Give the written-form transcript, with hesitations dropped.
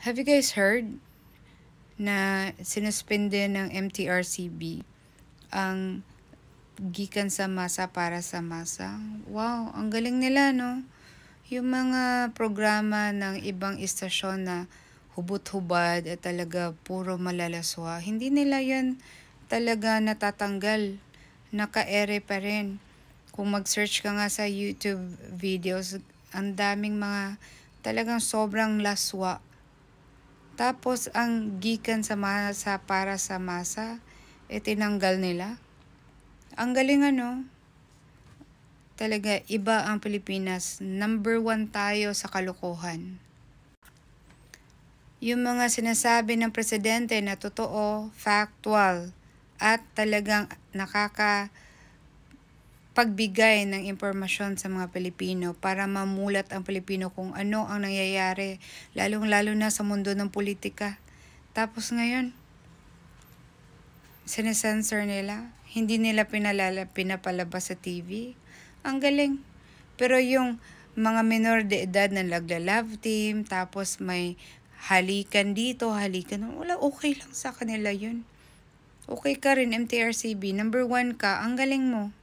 Have you guys heard na sinuspende ng MTRCB ang gikan sa masa para sa masa? Wow, ang galing nila, no? Yung mga programa ng ibang istasyon na hubot-hubad at talaga puro malalaswa, hindi nila yan talaga natatanggal. Naka-ere pa rin. Kung mag-search ka nga sa YouTube videos, ang daming mga talagang sobrang laswa. Tapos, ang gikan sa masa para sa masa, tinanggal nila. Ang galing, ano? Talaga, iba ang Pilipinas. Number 1 tayo sa kalokohan. Yung mga sinasabi ng presidente na totoo, factual, at talagang pagbigay ng impormasyon sa mga Pilipino para mamulat ang Pilipino kung ano ang nangyayari, lalong-lalo na sa mundo ng politika. Tapos ngayon, sinesensor nila, hindi nila pinapalabas sa TV. Ang galing. Pero yung mga minor de edad na nagla-love team, tapos may halikan dito, halikan, wala, okay lang sa kanila yun. Okay ka rin, MTRCB, number 1 ka, ang galing mo.